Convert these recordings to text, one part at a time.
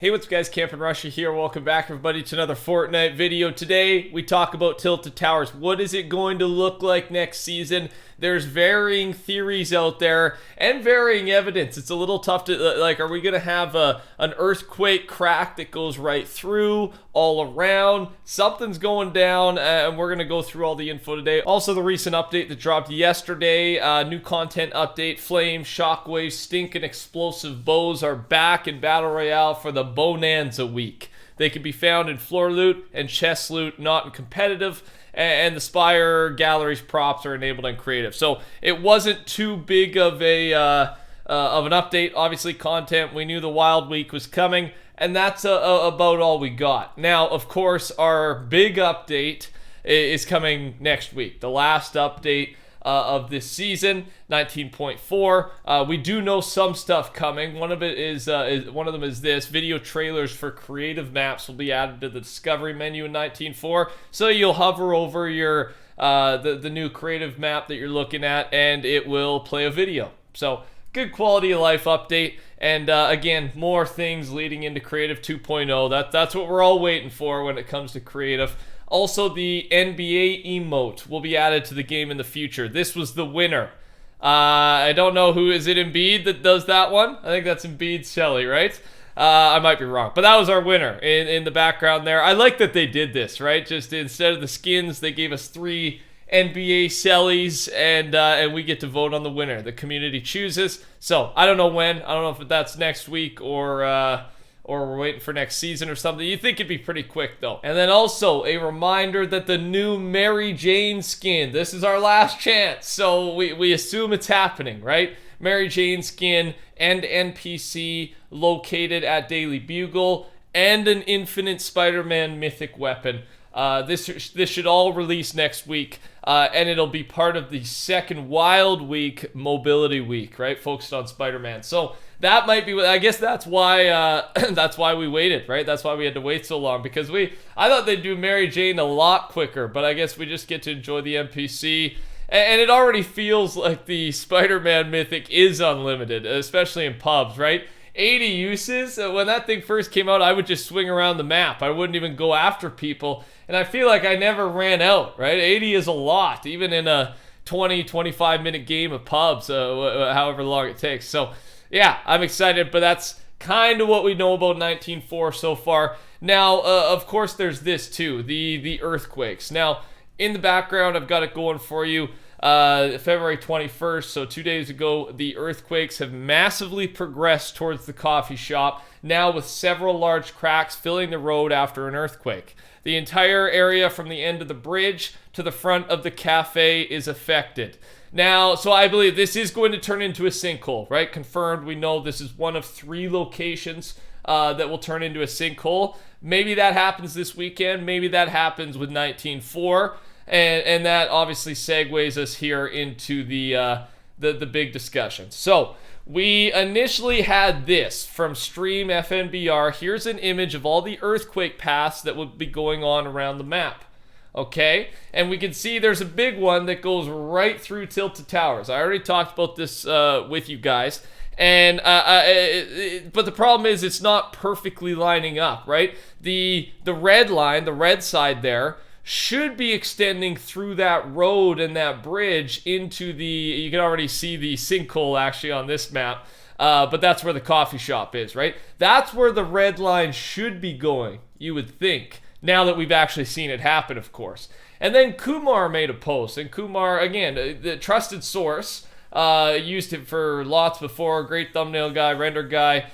Hey, what's up guys, TheCampingRusher here. Welcome back everybody to another Fortnite video. Today, we talk about Tilted Towers. What is it going to look like next season? There's varying theories out there and varying evidence. It's a little tough to, are we going to have an earthquake crack that goes right through, all around? Something's going down, and we're going to go through all the info today. Also, the recent update that dropped yesterday, new content update, Flame, Shockwave, Stink, and Explosive Bows are back in Battle Royale for the Bonanza week. They can be found in floor loot and chest loot, not in competitive, and the Spire Galleries props are enabled in creative. So it wasn't too big of an update. Obviously, content, we knew the Wild Week was coming, and that's about all we got. Now, of course, our big update is coming next week. The last update of this season, 19.4. We do know some stuff coming. One of them is this: video trailers for creative maps will be added to the discovery menu in 19.4. So you'll hover over your the new creative map that you're looking at, and it will play a video. So good quality of life update. And again, more things leading into Creative 2.0. That's what we're all waiting for when it comes to creative. Also, the NBA emote will be added to the game in the future. This was the winner. I don't know who. Is it Embiid that does that one? I think that's Embiid Shelley, right? I might be wrong. But that was our winner in the background there. I like that they did this, right? Just instead of the skins, they gave us 3 NBA Sellies, and we get to vote on the winner. The community chooses. So, I don't know when. I don't know if that's next week or we're waiting for next season or something. You think it'd be pretty quick, though. And then also, a reminder that the new Mary Jane skin, this is our last chance. So we assume it's happening, right? Mary Jane skin and NPC located at Daily Bugle, and an Infinite Spider-Man mythic weapon. This should all release next week, and it'll be part of the second Wild Week Mobility Week, right? Focused on Spider-Man. So that might be, I guess that's why we waited, right? That's why we had to wait so long, because I thought they'd do Mary Jane a lot quicker, but I guess we just get to enjoy the NPC. And it already feels like the Spider-Man mythic is unlimited, especially in pubs, right? 80 uses. When that thing first came out, I would just swing around the map. I wouldn't even go after people. And I feel like I never ran out, right? 80 is a lot, even in a 20, 25 minute game of pubs, however long it takes. So yeah, I'm excited, but that's kind of what we know about 19.4 so far. Now, of course, there's this too, the earthquakes. Now, in the background, I've got it going for you. February 21st, so 2 days ago, the earthquakes have massively progressed towards the coffee shop, now with several large cracks filling the road after an earthquake. The entire area from the end of the bridge to the front of the cafe is affected. Now, so I believe this is going to turn into a sinkhole, right? Confirmed, we know this is one of 3 locations that will turn into a sinkhole. Maybe that happens this weekend, maybe that happens with 19.4. And that obviously segues us here into the big discussion. So we initially had this from Stream FNBR. Here's an image of all the earthquake paths that would be going on around the map. Okay, and we can see there's a big one that goes right through Tilted Towers. I already talked about this with you guys. And but the problem is it's not perfectly lining up, right? The red line, the red side there, should be extending through that road and that bridge into you can already see the sinkhole actually on this map, but that's where the coffee shop is, right? That's where the red line should be going, you would think, now that we've actually seen it happen, of course. And then Kumar made a post, and Kumar, again, the trusted source, used it for lots before, great thumbnail guy, render guy,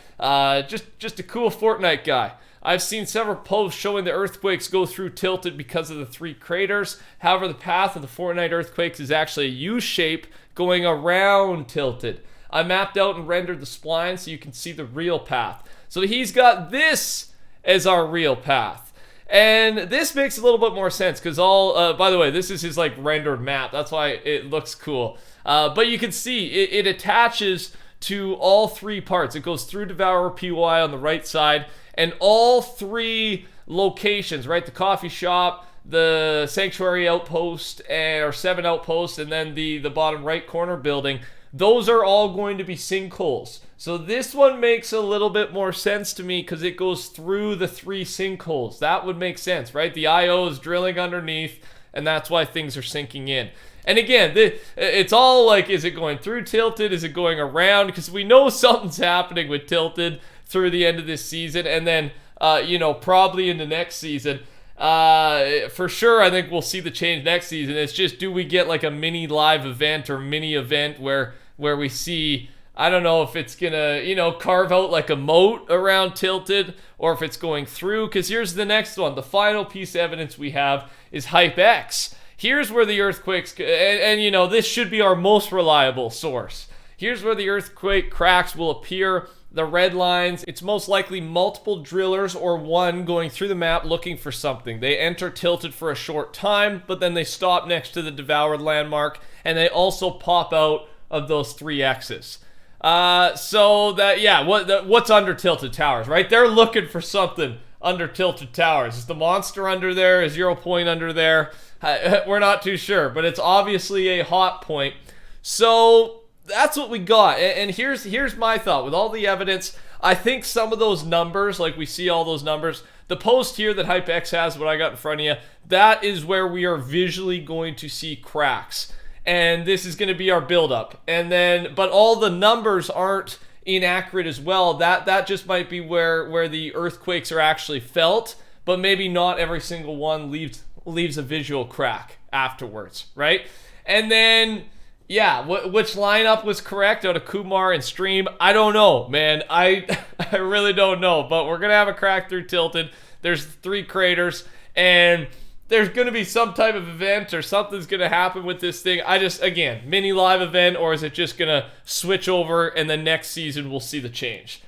just a cool Fortnite guy. I've seen several posts showing the earthquakes go through Tilted because of the 3 craters. However, the path of the Fortnite earthquakes is actually a U-shape going around Tilted. I mapped out and rendered the spline so you can see the real path. So he's got this as our real path. And this makes a little bit more sense because by the way, this is his rendered map. That's why it looks cool. But you can see it attaches to all 3 parts. It goes through Devourer PY on the right side, and all 3 locations, right? The coffee shop, the Sanctuary Outpost, or 7 Outposts, and then the bottom right corner building. Those are all going to be sinkholes. So this one makes a little bit more sense to me because it goes through the 3 sinkholes. That would make sense, right? The IO is drilling underneath, and that's why things are sinking in. And again, it's all like, is it going through Tilted? Is it going around? Because we know something's happening with Tilted through the end of this season, and then, probably into next season. For sure, I think we'll see the change next season. It's just, do we get like a mini live event or mini event where we see, I don't know if it's gonna, carve out like a moat around Tilted or if it's going through. Because here's the next one. The final piece of evidence we have is HypeX. Here's where the earthquakes, and this should be our most reliable source. Here's where the earthquake cracks will appear. The red lines, it's most likely multiple drillers or one going through the map looking for something. They enter Tilted for a short time, but then they stop next to the devoured landmark, and they also pop out of those 3 X's. So that, yeah, what's under Tilted Towers, right? They're looking for something under Tilted Towers. Is the monster under there? Is 0 Point under there? We're not too sure, but it's obviously a hot point. So that's what we got. And here's my thought. With all the evidence, I think some of those numbers, like we see all those numbers, the post here that HypeX has, what I got in front of you, that is where we are visually going to see cracks. And this is going to be our buildup. And then, but all the numbers aren't inaccurate as well. That just might be where the earthquakes are actually felt, but maybe not every single one leaves a visual crack afterwards, right? And then, yeah, which lineup was correct out of Kumar and Stream? I don't know, man. I really don't know, but we're going to have a crack through Tilted. There's 3 craters, and there's going to be some type of event or something's going to happen with this thing. Again, mini live event, or is it just going to switch over and then next season we'll see the change?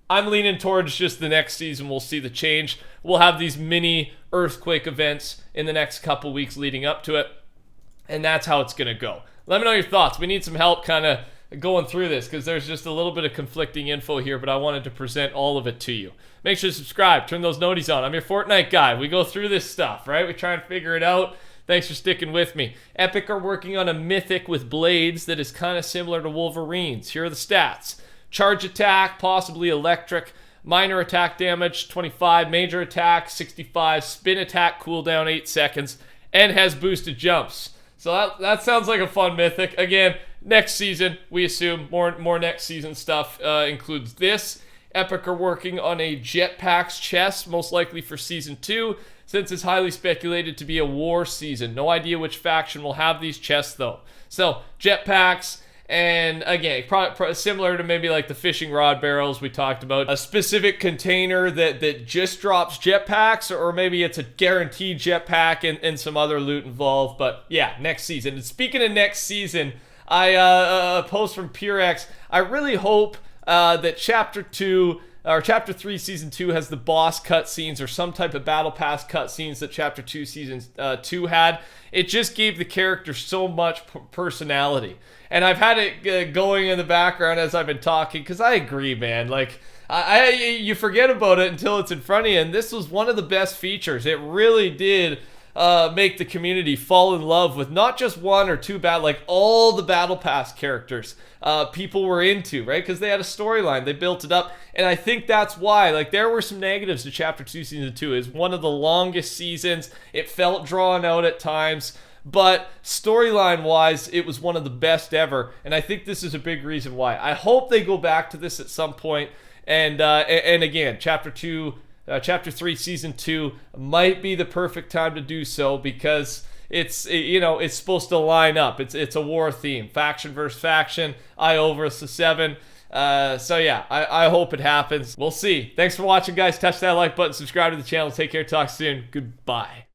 I'm leaning towards just the next season we'll see the change. We'll have these mini earthquake events in the next couple weeks leading up to it, and that's how it's going to go. Let me know your thoughts. We need some help kind of going through this because there's just a little bit of conflicting info here, but I wanted to present all of it to you. Make sure to subscribe, turn those noties on. I'm your Fortnite guy. We go through this stuff, right? We try and figure it out. Thanks for sticking with me. Epic are working on a mythic with blades that is kind of similar to Wolverine's. Here are the stats. Charge attack, possibly electric. Minor attack damage, 25. Major attack, 65. Spin attack, cooldown, 8 seconds. And has boosted jumps. So that sounds like a fun mythic. Again, next season, we assume more next season stuff includes this. Epic are working on a jetpacks chest, most likely for Season 2, since it's highly speculated to be a war season. No idea which faction will have these chests, though. So, jetpacks, and again, similar to maybe like the fishing rod barrels we talked about. A specific container that just drops jetpacks, or maybe it's a guaranteed jetpack and some other loot involved. But yeah, next season. And speaking of next season, a post from PureX. I really hope that Chapter 2 or Chapter 3 Season 2 has the boss cutscenes or some type of Battle Pass cutscenes that Chapter 2 Season 2 had. It just gave the character so much personality. And I've had it going in the background as I've been talking, because I agree, man. Like, you forget about it until it's in front of you, and this was one of the best features. It really did make the community fall in love with not just 1 or 2 like all the Battle Pass characters people were into, right? Because they had a storyline, they built it up, and I think that's why. Like, there were some negatives to Chapter 2 Season 2. It's one of the longest seasons. It felt drawn out at times, but storyline-wise, it was one of the best ever, and I think this is a big reason why. I hope they go back to this at some point, and again, Chapter 3 Season 2 might be the perfect time to do so, because it's supposed to line up. It's a war theme, faction versus faction, IO versus 7. So yeah, I hope it happens. We'll see. Thanks for watching, guys. Touch that like button, subscribe to the channel. Take care. Talk soon. Goodbye.